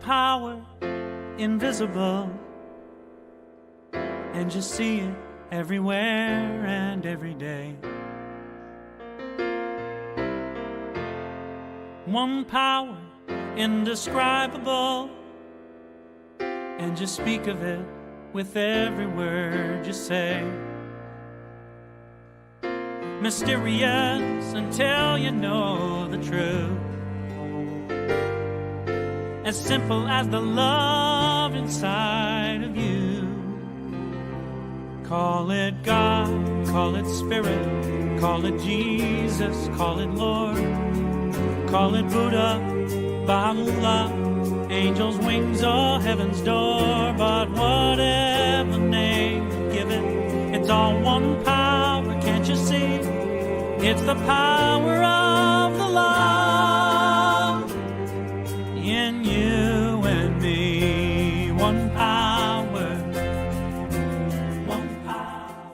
power invisible, and you see it everywhere and every day. One power indescribable, and you speak of it with every word you say. Mysterious until you know the truth, as simple as the love inside of you. Call it God, call it Spirit, call it Jesus, call it Lord, call it Buddha, Baha'u'llah, angels' wings or heaven's door. But whatever name you give it, it's all one power, can't you see? It's the power of the love in you and me. One power, one power.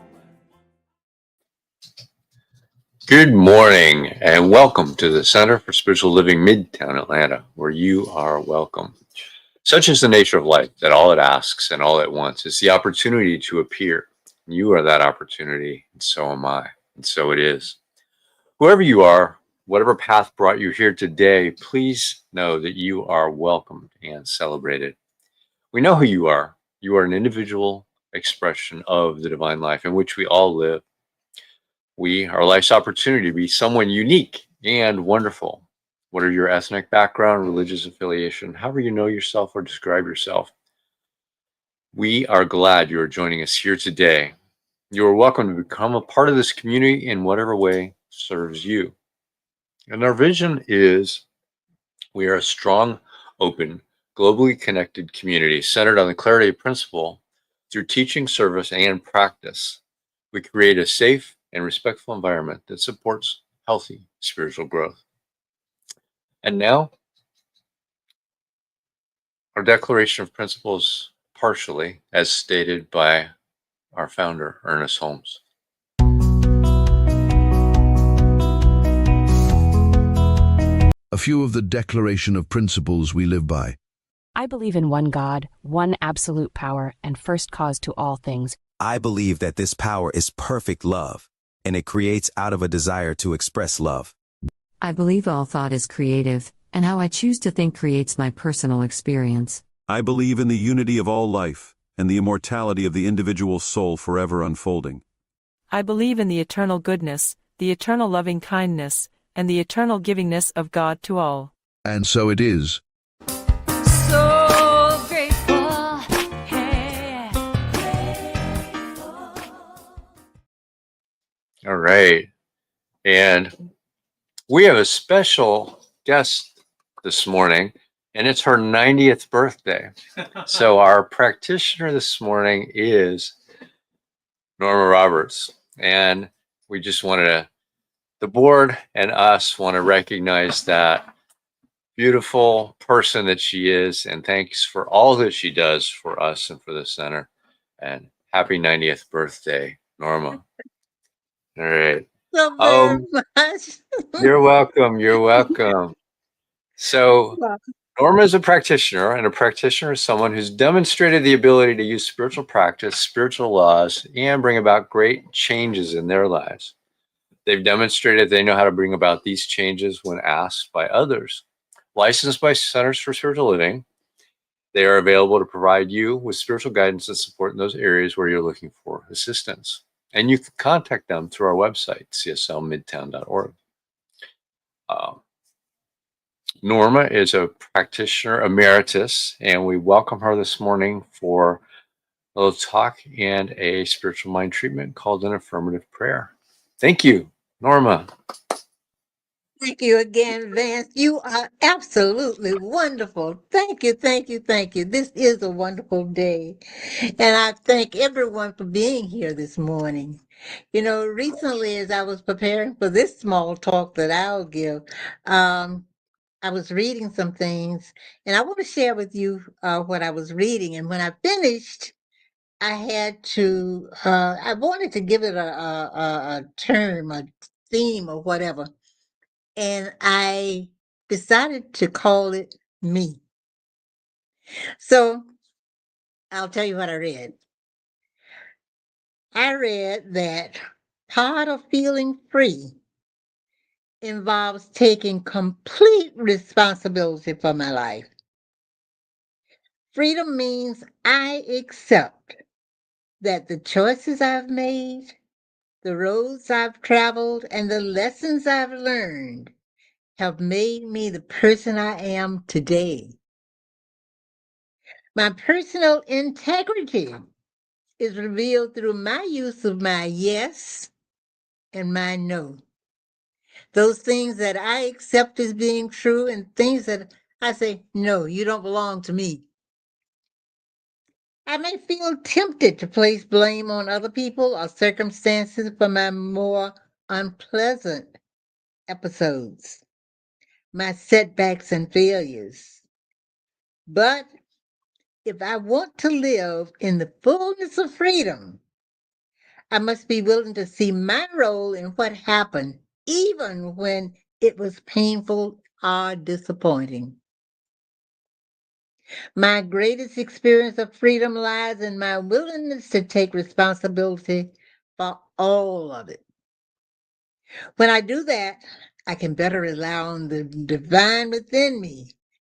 Good morning and welcome to the Center for Spiritual Living Midtown-Alanta, where you are welcome. Such is the nature of life, that all it asks and all it wants is the opportunity to appear. You are that opportunity, and so am I, and so it is. Whoever you are, whatever path brought you here today, please know that you are welcomed and celebrated. We know who you are. You are an individual expression of the divine life in which we all live. Our life's opportunity to be someone unique and wonderful. What are your ethnic background, religious affiliation, however you know yourself or describe yourself? We are glad you are joining us here today. You are welcome to become a part of this community in whatever way serves you. And our vision is we are a strong, open, globally connected community centered on the clarity principle through teaching, service, and practice. We create a safe and respectful environment that supports healthy spiritual growth. And now, our declaration of principles, partially as stated by our founder, Ernest Holmes. A few of the declaration of principles we live by. I believe in one God, one absolute power, and first cause to all things. I believe that this power is perfect love, and it creates out of a desire to express love. I believe all thought is creative, and how I choose to think creates my personal experience. I believe in the unity of all life, and the immortality of the individual soul forever unfolding. I believe in the eternal goodness, the eternal loving kindness, and the eternal givingness of God to all. And so it is. So grateful, hey. All right. And we have a special guest this morning, and it's her 90th birthday. So our practitioner this morning is Norma Roberts. And we just the board and us want to recognize that beautiful person that she is, and thanks for all that she does for us and for the center. And happy 90th birthday, Norma. All right. So very much. You're welcome. You're welcome. So Norma is a practitioner, and a practitioner is someone who's demonstrated the ability to use spiritual practice, spiritual laws, and bring about great changes in their lives. They've demonstrated they know how to bring about these changes when asked by others. Licensed by Centers for Spiritual Living, they are available to provide you with spiritual guidance and support in those areas where you're looking for assistance. And you can contact them through our website, cslmidtown.org. Norma is a practitioner emeritus, and we welcome her this morning for a little talk and a spiritual mind treatment called an affirmative prayer. Thank you, Norma. Thank you again, Vance. You are absolutely wonderful. Thank you, thank you, thank you. This is a wonderful day. And I thank everyone for being here this morning. You know, recently as I was preparing for this small talk that I'll give, I was reading some things, and I want to share with you what I was reading. And when I finished, I wanted to give it a term, a theme, or whatever. And I decided to call it me. So I'll tell you what I read. I read that part of feeling free involves taking complete responsibility for my life. Freedom means I accept that the choices I've made, the roads I've traveled, and the lessons I've learned have made me the person I am today. My personal integrity is revealed through my use of my yes and my no. Those things that I accept as being true and things that I say, no, you don't belong to me. I may feel tempted to place blame on other people or circumstances for my more unpleasant episodes, my setbacks and failures. But if I want to live in the fullness of freedom, I must be willing to see my role in what happened, even when it was painful or disappointing. My greatest experience of freedom lies in my willingness to take responsibility for all of it. When I do that, I can better rely on the divine within me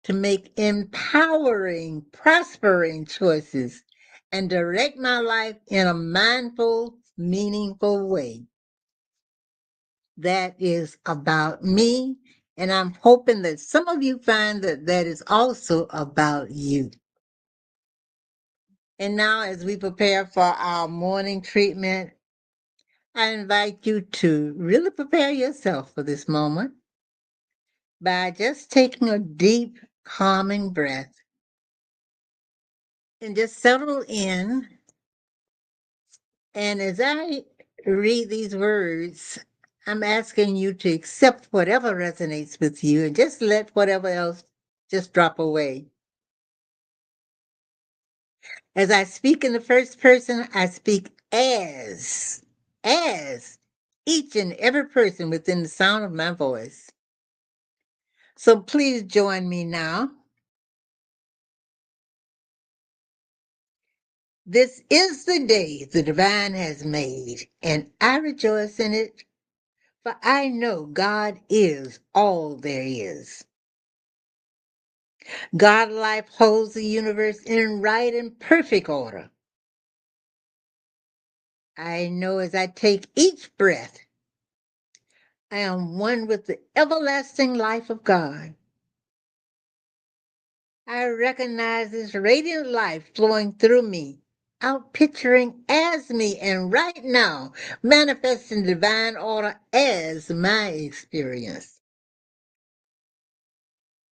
to make empowering, prospering choices and direct my life in a mindful, meaningful way. That is about me, and I'm hoping that some of you find that that is also about you. And now, as we prepare for our morning treatment, I invite you to really prepare yourself for this moment by just taking a deep, calming breath and just settle in. And as I read these words, I'm asking you to accept whatever resonates with you and just let whatever else just drop away. As I speak in the first person, I speak as each and every person within the sound of my voice. So please join me now. This is the day the divine has made, and I rejoice in it, for I know God is all there is. God life holds the universe in right and perfect order. I know as I take each breath, I am one with the everlasting life of God. I recognize this radiant life flowing through me, out picturing as me, and right now manifesting divine order as my experience.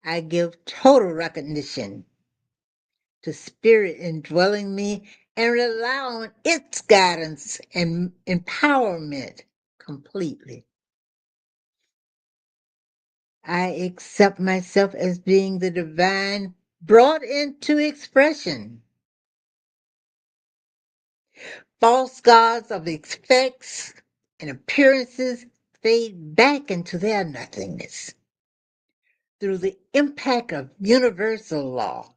I give total recognition to spirit indwelling me and rely on its guidance and empowerment completely. I accept myself as being the divine brought into expression. False gods of effects and appearances fade back into their nothingness through the impact of universal law.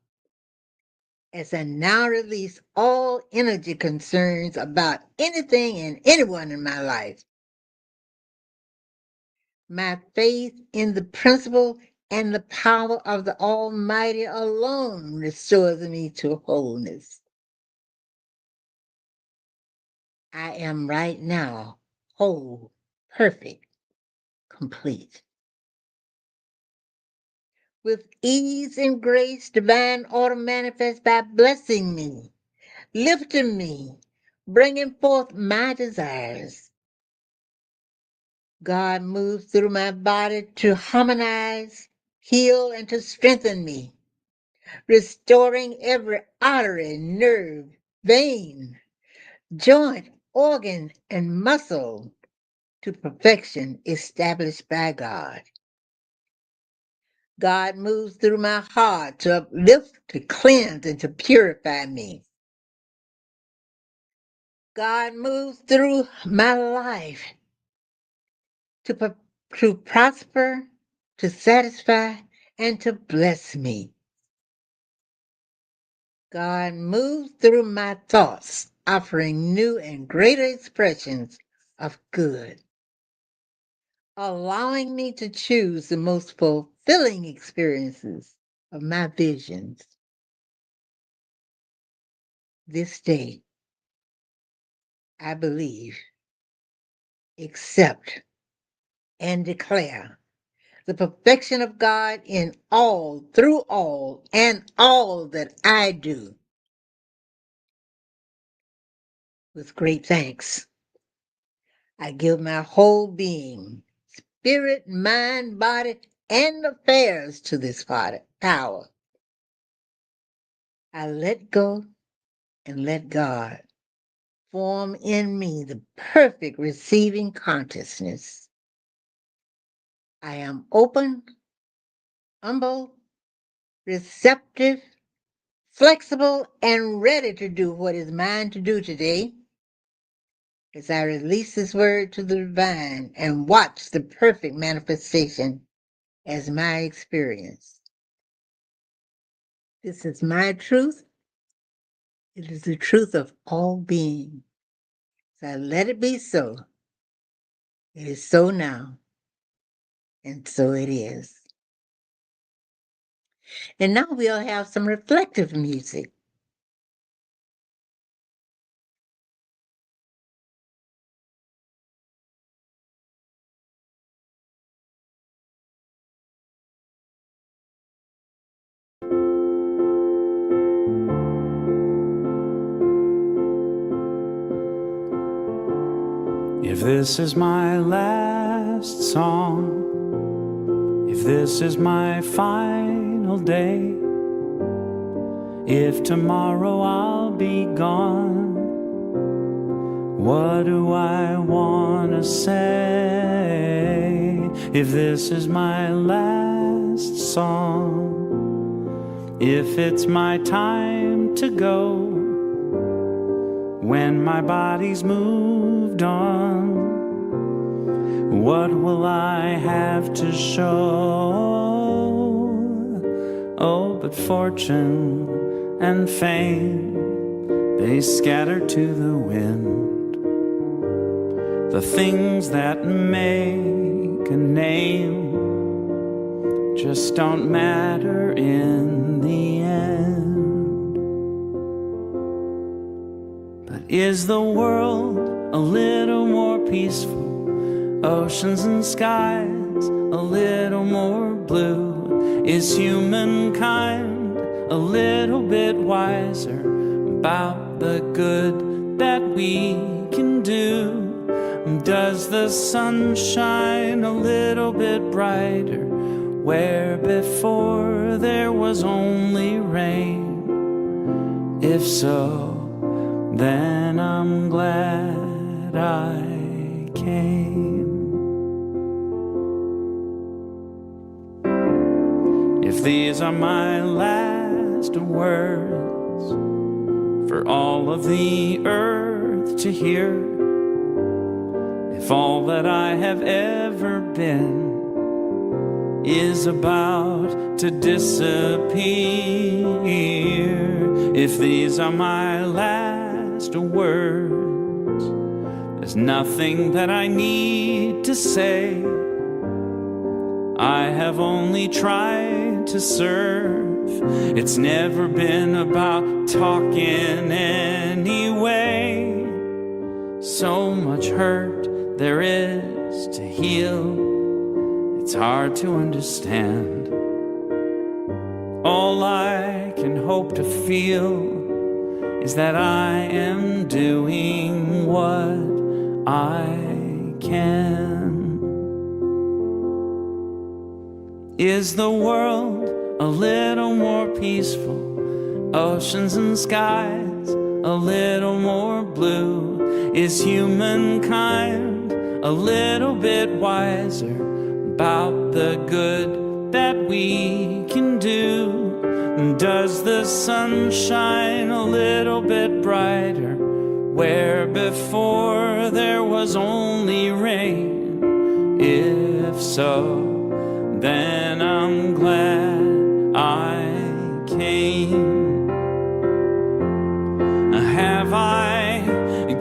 As I now release all energy concerns about anything and anyone in my life, my faith in the principle and the power of the Almighty alone restores me to wholeness. I am right now whole, perfect, complete. With ease and grace, divine order manifests by blessing me, lifting me, bringing forth my desires. God moves through my body to harmonize, heal, and to strengthen me, restoring every artery, nerve, vein, joint, organ, and muscle to perfection established by God. God moves through my heart to uplift, to cleanse, and to purify me. God moves through my life to prosper, to satisfy, and to bless me. God moves through my thoughts, offering new and greater expressions of good, allowing me to choose the most fulfilling experiences of my visions. This day, I believe, accept, and declare the perfection of God in all, through all, and all that I do. With great thanks, I give my whole being, spirit, mind, body, and affairs to this power. I let go and let God form in me the perfect receiving consciousness. I am open, humble, receptive, flexible, and ready to do what is mine to do today as I release this word to the divine and watch the perfect manifestation as my experience. This is my truth. It is the truth of all being. So I let it be so. It is so now, and so it is. And now we'll have some reflective music. If this is my last song, if this is my final day, if tomorrow I'll be gone, what do I want to say? If this is my last song, if it's my time to go, when my body's moved on, what will I have to show? Oh, but fortune and fame, they scatter to the wind. The things that make a name just don't matter in the end. But is the world a little more peaceful? Oceans and skies a little more blue? Is humankind a little bit wiser about the good that we can do? Does the sun shine a little bit brighter where before there was only rain? If so, then I'm glad I came. If these are my last words for all of the earth to hear, if all that I have ever been is about to disappear, if these are my last words, there's nothing that I need to say. I have only tried to serve. It's never been about talking anyway. So much hurt there is to heal, it's hard to understand. All I can hope to feel is that I am doing what I can. Is the world a little more peaceful? Oceans and skies a little more blue? Is humankind a little bit wiser about the good that we can do? Does the sun shine a little bit brighter where before there was only rain? If so, then I'm glad I came.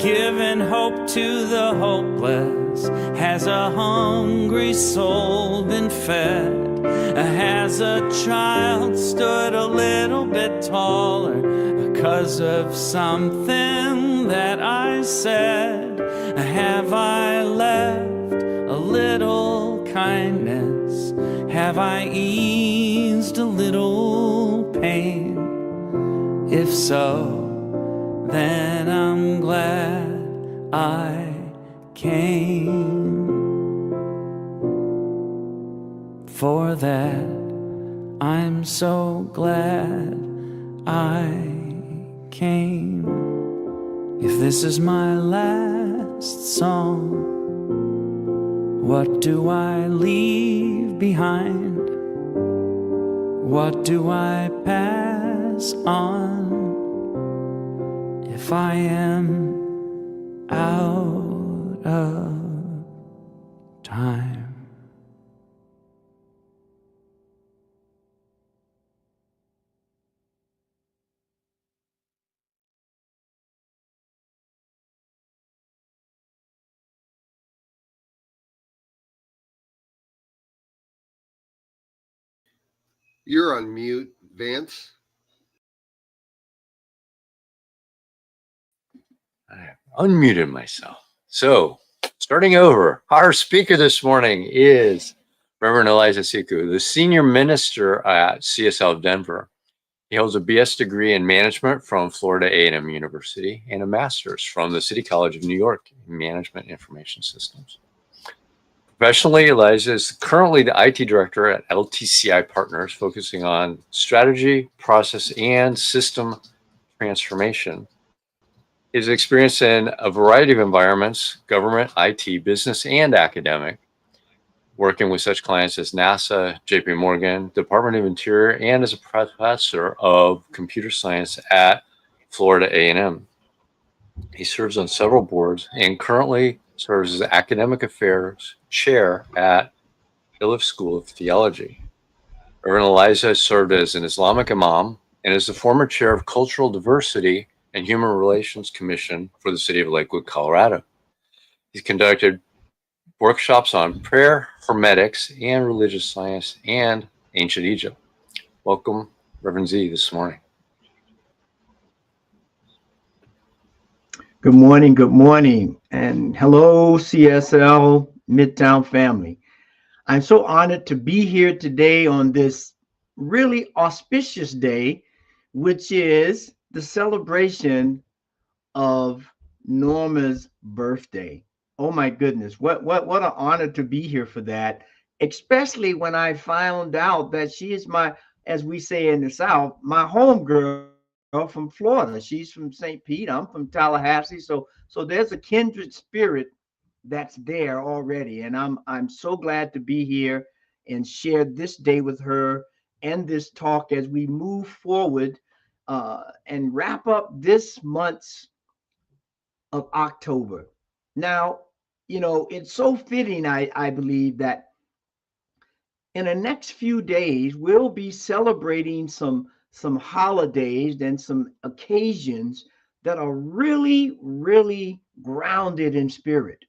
giving hope to the hopeless. Has a hungry soul been fed? Has a child stood a little bit taller because of something that I said? Have I left a little kindness? Have I eased a little pain? If so, then I'm glad I came. For that, I'm so glad I came. If this is my last song, what do I leave behind? What do I pass on if I am out of time? You're on mute, Vance. I unmuted myself. So, starting over, our speaker this morning is Reverend Elzia Sekou, the senior minister at CSL Denver. He holds a BS degree in management from Florida A&M University and a master's from the City College of New York in Management Information Systems. Professionally, Elzia is currently the IT director at LTCI Partners, focusing on strategy, process, and system transformation. His experience in a variety of environments, government, IT, business, and academic, working with such clients as NASA, JP Morgan, Department of Interior, and as a professor of computer science at Florida A&M. He serves on several boards and currently serves as academic affairs chair at Iliff School of Theology. Reverend Elzia served as an Islamic imam and is the former chair of Cultural Diversity and Human Relations Commission for the city of Lakewood, Colorado. He's conducted workshops on prayer, hermetics, and religious science and ancient Egypt. Welcome, Reverend Z, this morning. Good morning, and hello, CSL Midtown family. I'm so honored to be here today on this really auspicious day, which is the celebration of Norma's birthday. Oh my goodness, what an honor to be here for that, especially when I found out that she is my, as we say in the South, my home girl from Florida. She's from St. Pete, I'm from Tallahassee, so there's a kindred spirit that's there already, and I'm so glad to be here and share this day with her and this talk as we move forward and wrap up this month's of October. Now, it's so fitting, I believe, that in the next few days, we'll be celebrating some holidays and some occasions that are really, really grounded in spirit.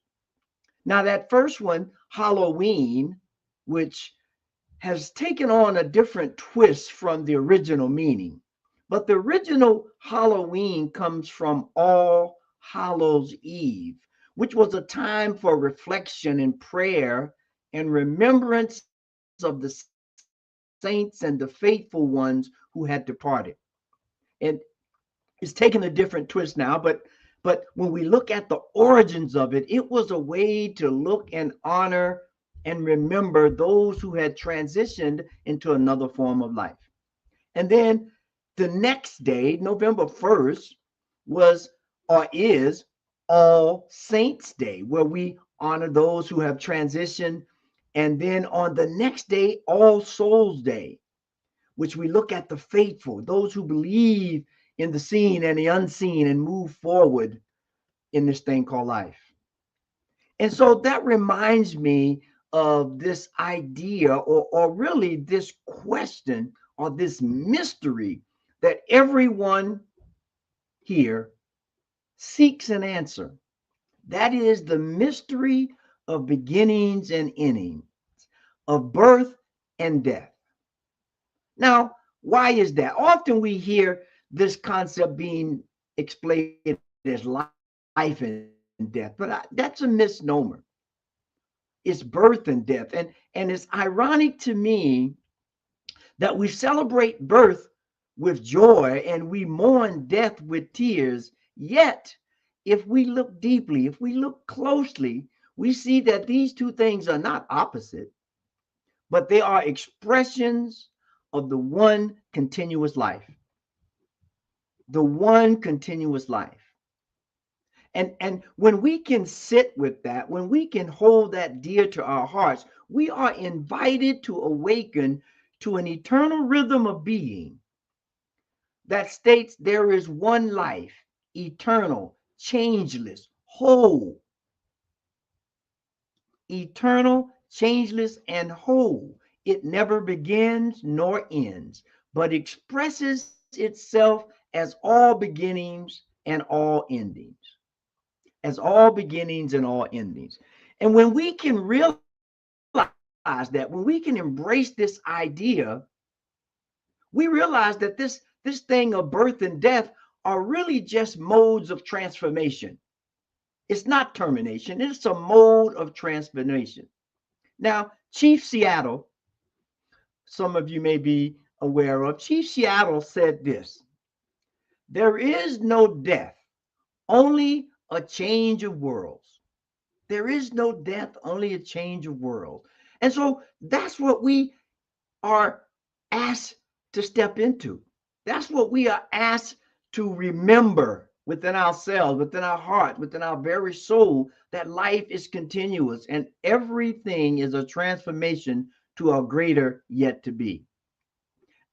Now, that first one, Halloween, which has taken on a different twist from the original meaning. But the original Halloween comes from All Hallows Eve, which was a time for reflection and prayer and remembrance of the saints and the faithful ones who had departed. And it's taken a different twist now, but when we look at the origins of it, it was a way to look and honor and remember those who had transitioned into another form of life. And then the next day, November 1st, was or is All Saints Day, where we honor those who have transitioned. And then on the next day, All Souls Day, which we look at the faithful, those who believe in the seen and the unseen and move forward in this thing called life. And so that reminds me of this idea, or really this question, or this mystery that everyone here seeks an answer. That is the mystery of beginnings and endings, of birth and death. Now, why is that? Often we hear this concept being explained as life and death, but that's a misnomer. It's birth and death. And it's ironic to me that we celebrate birth with joy and we mourn death with tears. Yet, if we look deeply, if we look closely, we see that these two things are not opposite, but they are expressions of the one continuous life. The one continuous life. And when we can sit with that, when we can hold that dear to our hearts, we are invited to awaken to an eternal rhythm of being that states there is one life, eternal, changeless, whole. Eternal, changeless, and whole. It never begins nor ends, but expresses itself as all beginnings and all endings. As all beginnings and all endings. And when we can realize that, when we can embrace this idea, we realize that this thing of birth and death are really just modes of transformation. It's not termination, it's a mode of transformation. Now, Chief Seattle, some of you may be aware of, Chief Seattle said this: there is no death, only a change of worlds. There is no death, only a change of worlds. And so that's what we are asked to step into. That's what we are asked to remember within ourselves, within our heart, within our very soul, that life is continuous and everything is a transformation to a greater yet to be.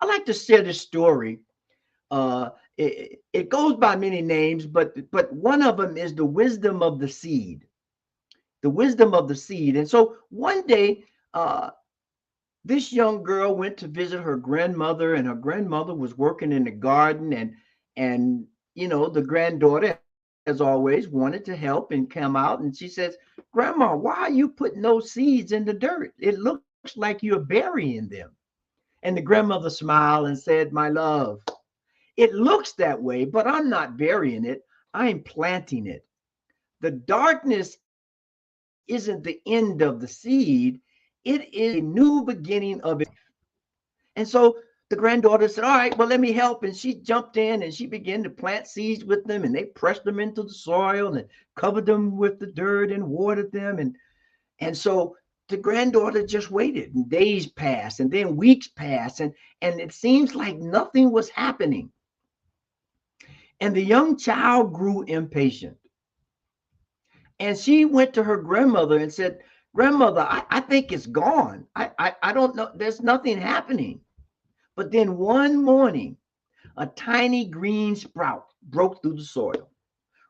I like to share this story. It goes by many names, but one of them is the wisdom of the seed. The wisdom of the seed. And so one day, this young girl went to visit her grandmother, and her grandmother was working in the garden, and the granddaughter, as always, wanted to help and come out, and she says, "Grandma, why are you putting those seeds in the dirt? It looks like you're burying them." And the grandmother smiled and said, "My love, it looks that way, but I'm not burying it. I'm planting it. The darkness isn't the end of the seed. It is a new beginning of it." And so the granddaughter said, "All right, well, let me help." And she jumped in and she began to plant seeds with them, and they pressed them into the soil and covered them with the dirt and watered them. And so the granddaughter just waited, and days passed, and then weeks passed, and it seems like nothing was happening. And the young child grew impatient. And she went to her grandmother and said, "Grandmother, I think it's gone. I don't know. There's nothing happening." But then one morning, a tiny green sprout broke through the soil,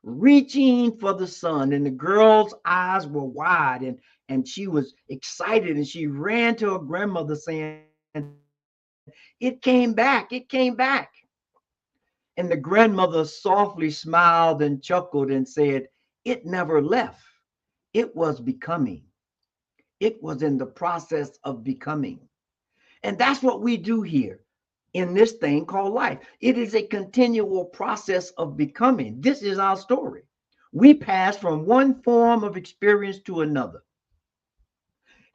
reaching for the sun. And the girl's eyes were wide, and she was excited. And she ran to her grandmother saying, "It came back. It came back." And the grandmother softly smiled and chuckled and said, "It never left. It was becoming. It was in the process of becoming." And that's what we do here in this thing called life. It is a continual process of becoming. This is our story. We pass from one form of experience to another.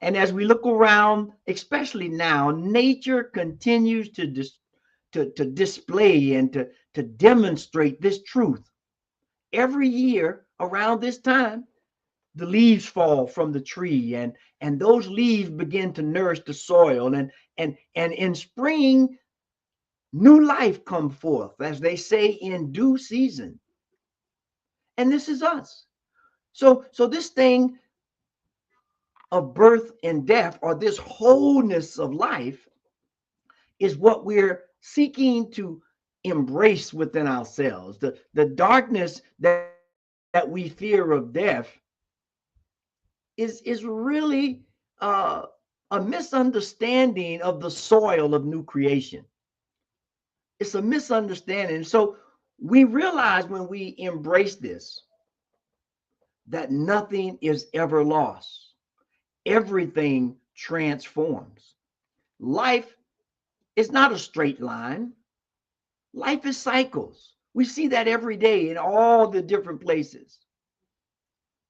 And as we look around, especially now, nature continues to display and to demonstrate this truth. Every year around this time, the leaves fall from the tree, and those leaves begin to nourish the soil, and in spring, new life come forth, as they say, in due season. And this is us. So this thing of birth and death, or this wholeness of life, is what we're seeking to embrace within ourselves. The darkness that we fear of death is really a misunderstanding of the soil of new creation. It's a misunderstanding. So We realize when we embrace this that nothing is ever lost. Everything transforms. Life is not a straight line. Life is cycles. We see that every day in all the different places,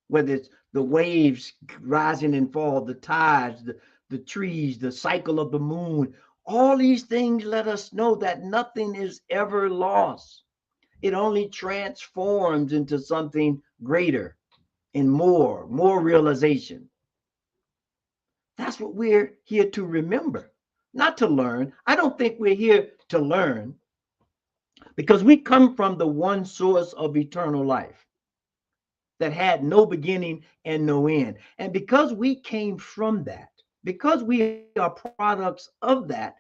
whether it's the waves rising and fall, the tides, the trees, the cycle of the moon. All these things let us know that nothing is ever lost. It only transforms into something greater and more realization. That's what we're here to remember, not to learn. I don't think we're here to learn because we come from the one source of eternal life that had no beginning and no end. And because we came from that, because we are products of that,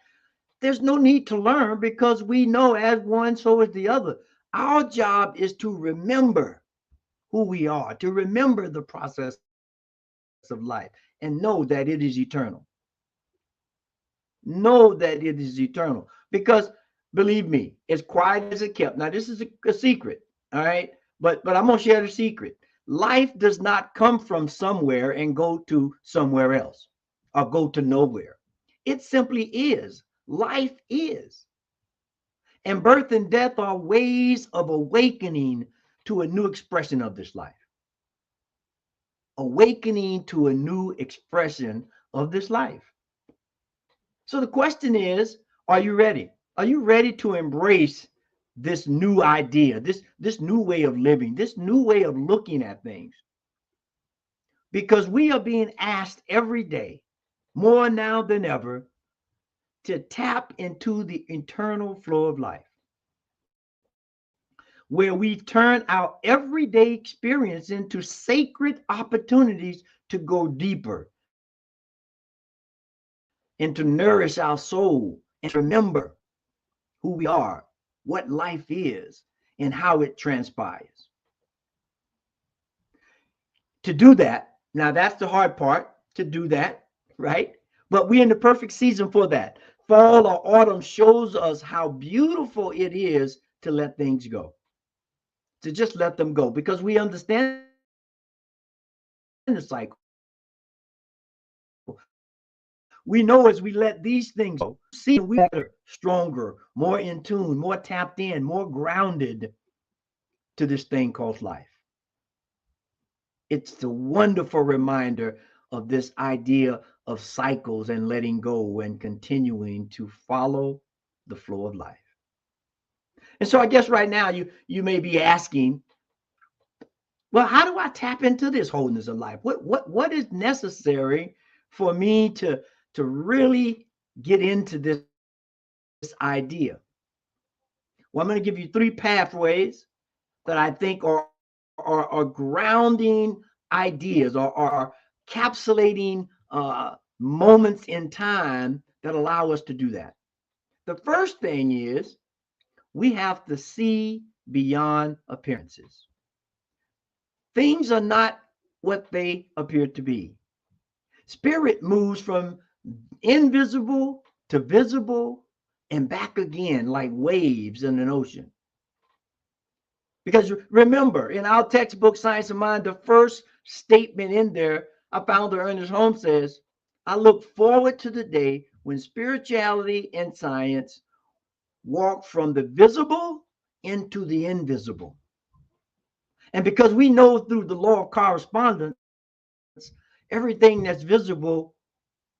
there's no need to learn because we know as one, so is the other. Our job is to remember who we are, to remember the process of life and know that it is eternal. Know that it is eternal because believe me, as quiet as it kept. Now, this is a secret, all right? But I'm gonna share the secret. Life does not come from somewhere and go to somewhere else or go to nowhere. It simply is. Life is. And birth and death are ways of awakening to a new expression of this life. Awakening to a new expression of this life. So the question is, are you ready? Are you ready to embrace this new idea, this new way of living, this new way of looking at things? Because we are being asked every day, more now than ever, to tap into the eternal flow of life, where we turn our everyday experience into sacred opportunities to go deeper and to nourish our soul and to remember who we are, what life is, and how it transpires. To do that, now that's the hard part, to do that, right? But we're in the perfect season for that. Fall or autumn shows us how beautiful it is to let things go, to just let them go, because we understand the cycle. We know as we let these things go, see we are better, stronger, more in tune, more tapped in, more grounded to this thing called life. It's the wonderful reminder of this idea of cycles and letting go and continuing to follow the flow of life. And so I guess right now you may be asking, well, how do I tap into this wholeness of life? What is necessary for me to really get into this idea? Well, I'm going to give you 3 pathways that I think are grounding ideas or are capsulating moments in time that allow us to do that. The first thing is we have to see beyond appearances. Things are not what they appear to be. Spirit moves from invisible to visible and back again like waves in an ocean. Because remember, in our textbook, Science of Mind, the first statement in there, our founder, Ernest Holmes, says, I look forward to the day when spirituality and science walk from the visible into the invisible. And because we know through the law of correspondence, everything that's visible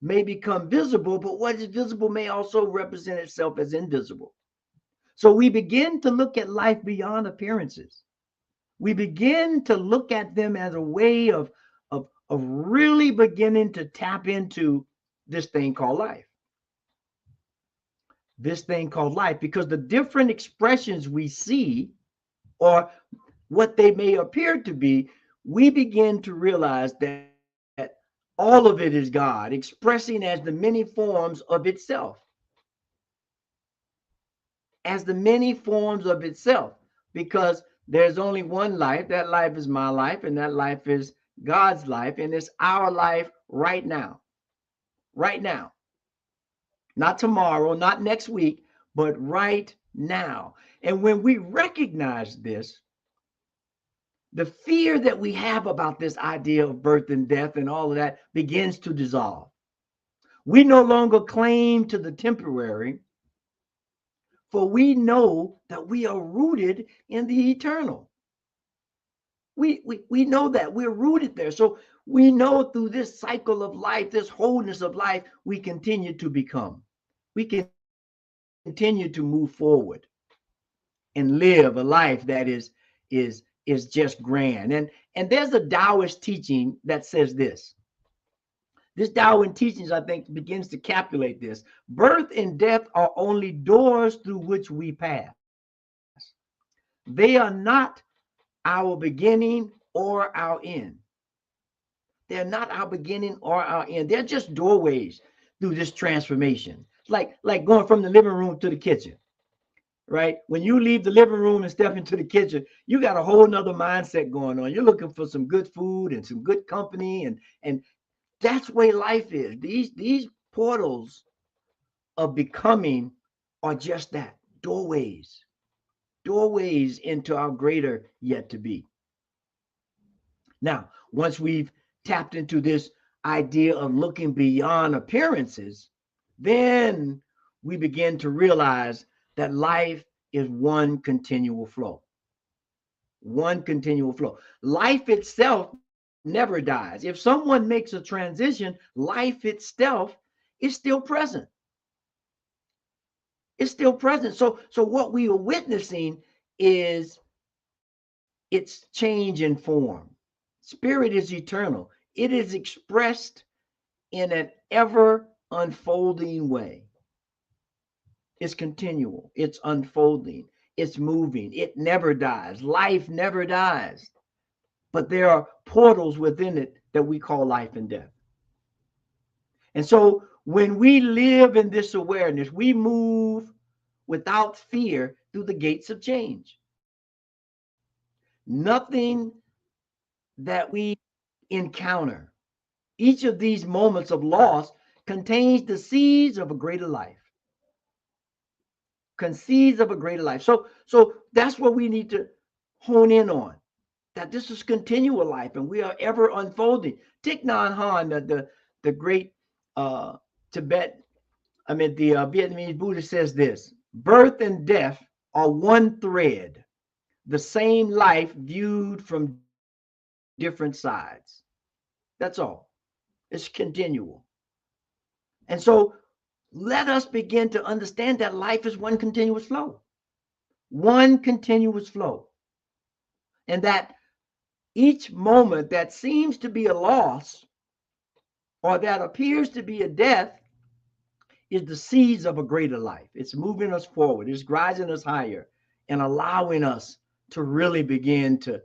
may become visible, but what is visible may also represent itself as invisible. So we begin to look at life beyond appearances. We begin to look at them as a way of really beginning to tap into this thing called life. This thing called life, because the different expressions we see or what they may appear to be, we begin to realize that all of it is God expressing as the many forms of itself. As the many forms of itself, because there's only one life. That life is my life, and that life is God's life, and it's our life right now. Right now. Not tomorrow, not next week, but right now. And when we recognize this, the fear that we have about this idea of birth and death and all of that begins to dissolve. We no longer claim to the temporary, for we know that we are rooted in the eternal. We know that we're rooted there. So we know through this cycle of life, this wholeness of life, we continue to become. We can continue to move forward and live a life that is just grand. And there's a Taoist teaching that says this. This Taoist teachings, I think, begins to calculate this. Birth and death are only doors through which we pass. They are not our beginning or our end. They're not our beginning or our end. They're just doorways through this transformation. Like going from the living room to the kitchen, right? When you leave the living room and step into the kitchen, you got a whole nother mindset going on. You're looking for some good food and some good company, and that's the way life is. These portals of becoming are just that, doorways into our greater yet to be. Now, once we've tapped into this idea of looking beyond appearances, then we begin to realize that life is one continual flow. One continual flow. Life itself never dies. If someone makes a transition, life itself is still present. It's still present. So what we are witnessing is its change in form. Spirit is eternal. It is expressed in an ever unfolding way. It's continual. It's unfolding. It's moving. It never dies. Life never dies. But there are portals within it that we call life and death. And so when we live in this awareness, we move without fear through the gates of change. Nothing that we encounter, each of these moments of loss contains the seeds of a greater life. Concedes of a greater life. So that's what we need to hone in on, that this is continual life and we are ever unfolding. Thich Nhat Hanh, the great the Vietnamese Buddhist says this: birth and death are one thread, the same life viewed from different sides. That's all. It's continual. And so let us begin to understand that life is one continuous flow. One continuous flow. And that each moment that seems to be a loss or that appears to be a death is the seeds of a greater life. It's moving us forward. It's rising us higher and allowing us to really begin to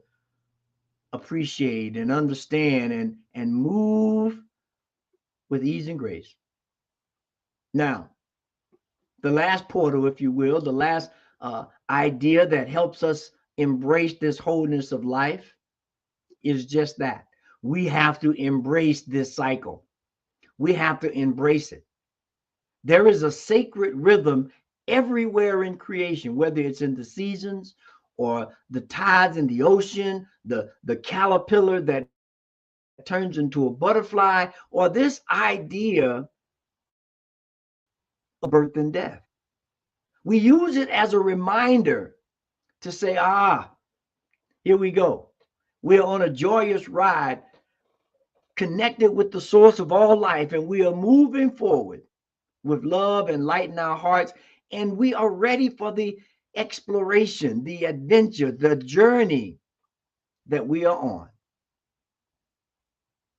appreciate and understand and move with ease and grace. Now, the last portal, if you will, the last idea that helps us embrace this wholeness of life is just that. We have to embrace this cycle. We have to embrace it. There is a sacred rhythm everywhere in creation, whether it's in the seasons or the tides in the ocean, the caterpillar that turns into a butterfly, or this idea of birth and death. We use it as a reminder to say, here we go. We're on a joyous ride, connected with the source of all life, and we are moving forward with love and light in our hearts, and we are ready for the exploration, the adventure, the journey that we are on.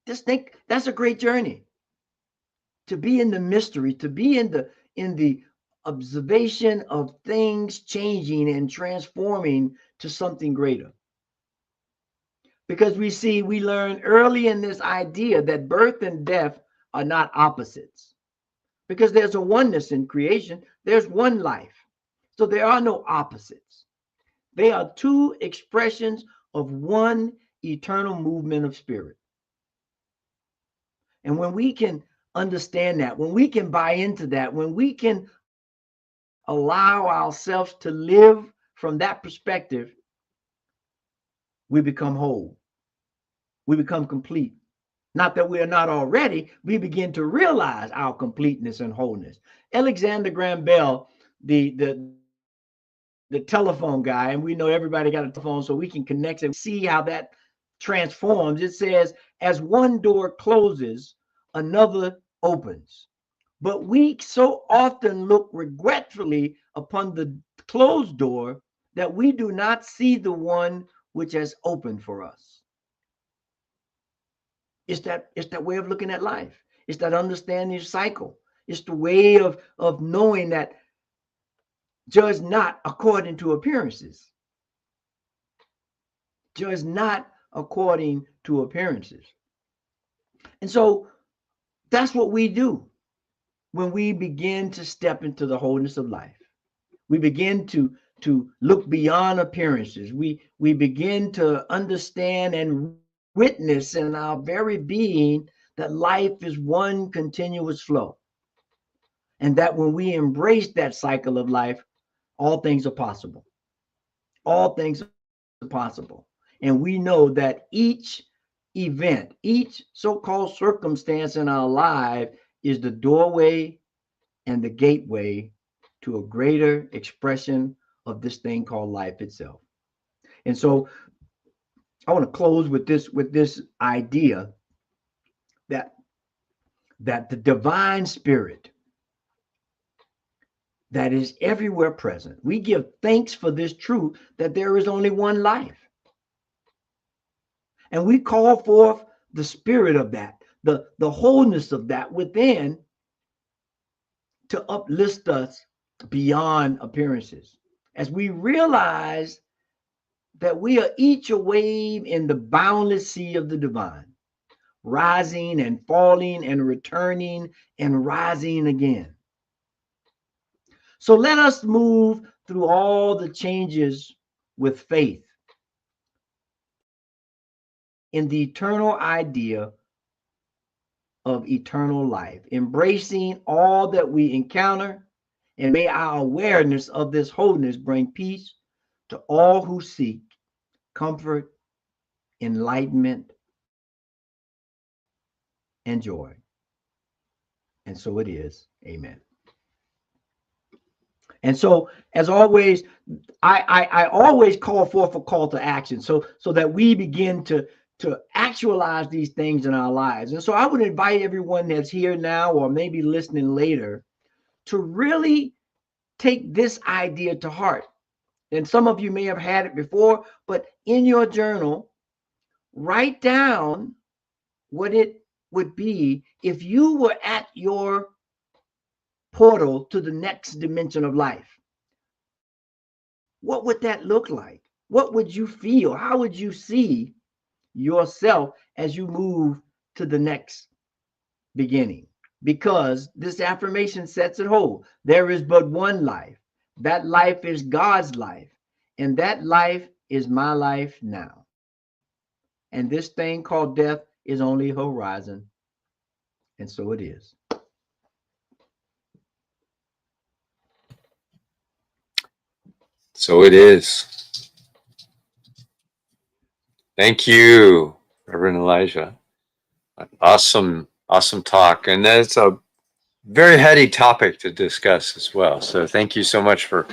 Just think, that's a great journey. To be in the mystery, to be in the observation of things changing and transforming to something greater. Because we learn early in this idea that birth and death are not opposites. Because there's a oneness in creation, there's one life. So there are no opposites. They are two expressions of one eternal movement of spirit. And when we can understand that, when we can buy into that, when we can allow ourselves to live from that perspective, we become whole. We become complete. Not that we are not already, we begin to realize our completeness and wholeness. Alexander Graham Bell, the telephone guy, and we know everybody got a telephone, so we can connect and see how that transforms. It says, as one door closes, another opens. But we so often look regretfully upon the closed door that we do not see the one which has opened for us. It's that way of looking at life. It's that understanding cycle. It's the way of knowing that judge not according to appearances. Judge not according to appearances. And so that's what we do when we begin to step into the wholeness of life. We begin to look beyond appearances. We begin to understand and witness in our very being that life is one continuous flow. And that when we embrace that cycle of life, all things are possible. All things are possible. And we know that each event, each so-called circumstance in our life is the doorway and the gateway to a greater expression of this thing called life itself. And so I want to close with this idea that the divine spirit that is everywhere present. We give thanks for this truth that there is only one life. And we call forth the spirit of that, the wholeness of that within, to uplift us beyond appearances. As we realize that we are each a wave in the boundless sea of the divine, rising and falling and returning and rising again. So let us move through all the changes with faith in the eternal idea of eternal life, embracing all that we encounter, and may our awareness of this wholeness bring peace to all who seek comfort, enlightenment, and joy. And so it is. Amen. And so, as always, I always call forth a call to action, so that we begin to actualize these things in our lives. And so I would invite everyone that's here now or maybe listening later to really take this idea to heart. And some of you may have had it before, but in your journal, write down what it would be if you were at your portal to the next dimension of life. What would that look like? What would you feel? How would you see yourself as you move to the next beginning? Because this affirmation sets it whole. There is but one life. That life is God's life. And that life is my life now. And this thing called death is only a horizon. And so it is. So it is. Thank you, Reverend Elijah. Awesome talk. And that's a very heady topic to discuss as well. So thank you so much for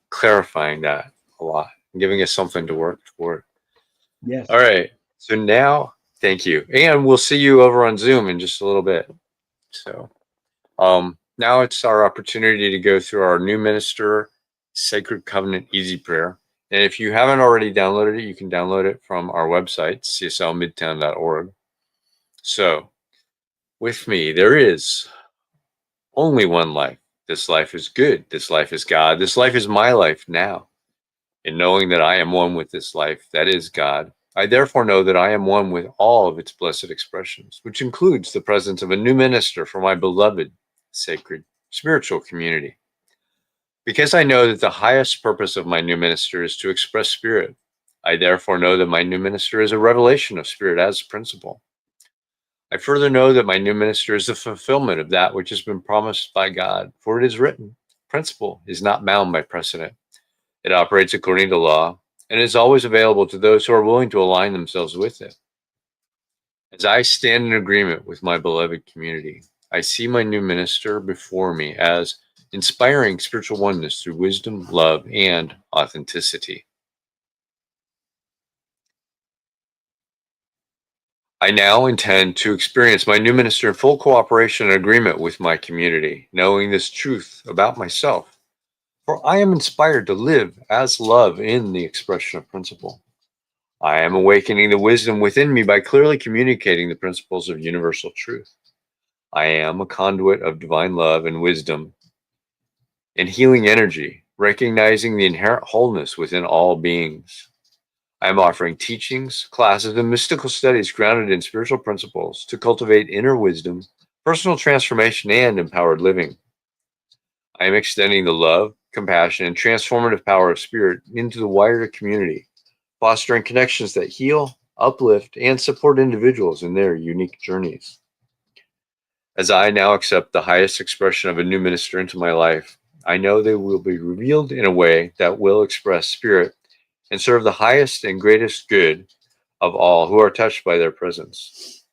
clarifying that a lot and giving us something to work toward. Yes. All right. So now, thank you. And we'll see you over on Zoom in just a little bit. So now it's our opportunity to go through our new minister Sacred Covenant Easy Prayer. And if you haven't already downloaded it, you can download it from our website, cslmidtown.org. So, with me, there is only one life. This life is good. This life is God. This life is my life now. And knowing that I am one with this life, that is God, I therefore know that I am one with all of its blessed expressions, which includes the presence of a new minister for my beloved, sacred, spiritual community. Because I know that the highest purpose of my new minister is to express spirit, I therefore know that my new minister is a revelation of spirit as a principle. I further know that my new minister is the fulfillment of that which has been promised by God, for it is written, principle is not bound by precedent. It operates according to law and is always available to those who are willing to align themselves with it. As I stand in agreement with my beloved community, I see my new minister before me as inspiring spiritual oneness through wisdom, love, and authenticity. I now intend to experience my new minister in full cooperation and agreement with my community, knowing this truth about myself. For I am inspired to live as love in the expression of principle. I am awakening the wisdom within me by clearly communicating the principles of universal truth. I am a conduit of divine love and wisdom and healing energy, recognizing the inherent wholeness within all beings. I am offering teachings, classes, and mystical studies grounded in spiritual principles to cultivate inner wisdom, personal transformation, and empowered living. I am extending the love, compassion, and transformative power of spirit into the wider community, fostering connections that heal, uplift, and support individuals in their unique journeys. As I now accept the highest expression of a new minister into my life, I know they will be revealed in a way that will express spirit and serve the highest and greatest good of all who are touched by their presence.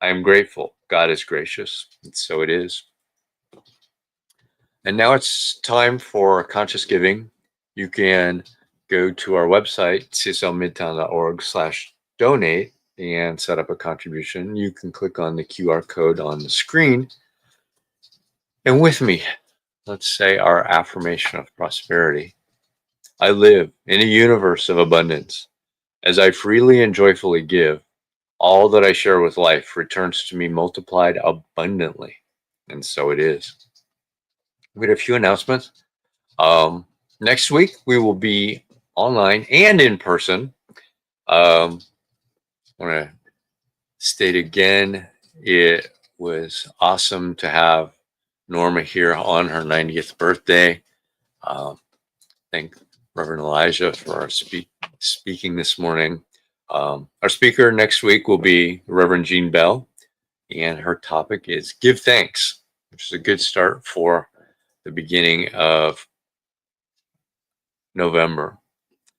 I am grateful. God is gracious, and so it is. And now it's time for conscious giving. You can go to our website, cslmidtown.org/donate, and set up a contribution. You can click on the QR code on the screen. And with me, let's say our affirmation of prosperity. I live in a universe of abundance. As I freely and joyfully give, all that I share with life returns to me multiplied abundantly. And so it is. We had a few announcements. Next week, we will be online and in person. I want to state again, it was awesome to have Norma here on her 90th birthday. Thank Reverend Elijah for our speaking this morning. Our speaker next week will be Reverend Jean Bell, and her topic is Give Thanks, which is a good start for the beginning of November.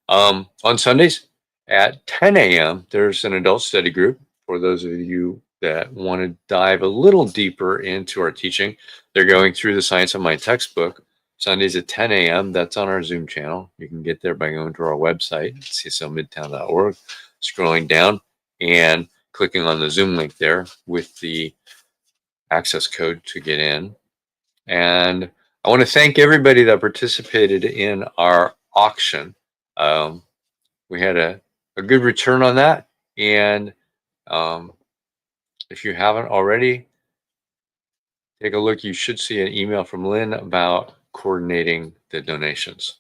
On Sundays at 10 a.m., there's an adult study group for those of you that want to dive a little deeper into our teaching. They're going through the Science of Mind textbook. Sundays at 10 a.m. That's on our Zoom channel. You can get there by going to our website, cslmidtown.org, scrolling down and clicking on the Zoom link there with the access code to get in. And I want to thank everybody that participated in our auction. We had a good return on that. And if you haven't already, take a look. You should see an email from Lynn about coordinating the donations.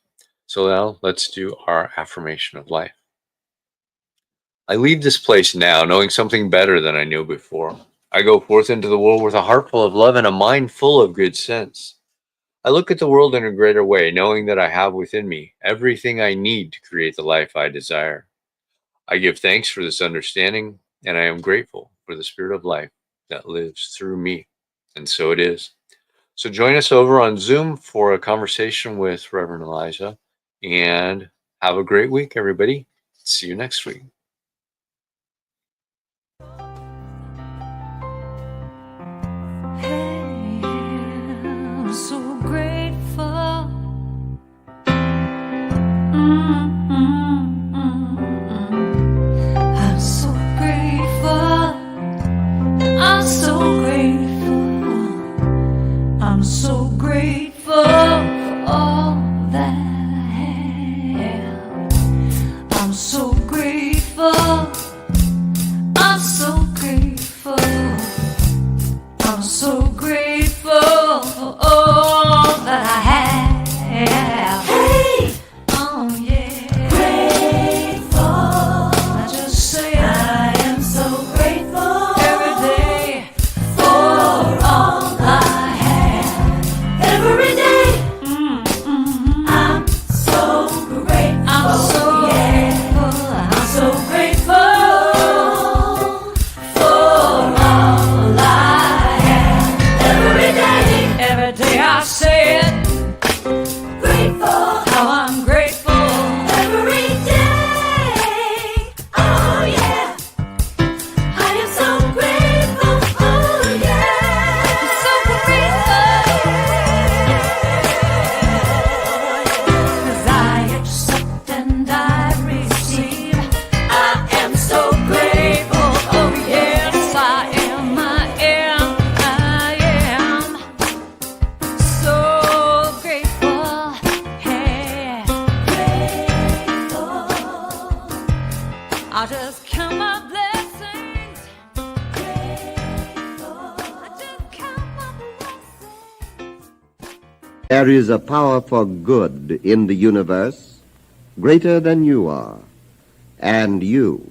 So now let's do our affirmation of life. I leave this place now knowing something better than I knew before. I go forth into the world with a heart full of love and a mind full of good sense. I look at the world in a greater way, knowing that I have within me everything I need to create the life I desire. I give thanks for this understanding, and I am grateful for the spirit of life that lives through me. And so it is. So join us over on Zoom for a conversation with Reverend Elijah, and have a great week, everybody. See you next week. I'm so grateful. I'm so grateful. I'm so grateful. I'm so grateful for all that I have. I'm so grateful. I'm so grateful. I'm so grateful for all that I have. Hey! Oh yeah. Grateful. I just say I am so grateful every day for all I have. Every day. I'm so grateful. I'm so grateful. I'm so grateful. There is a power for good in the universe greater than you are, and you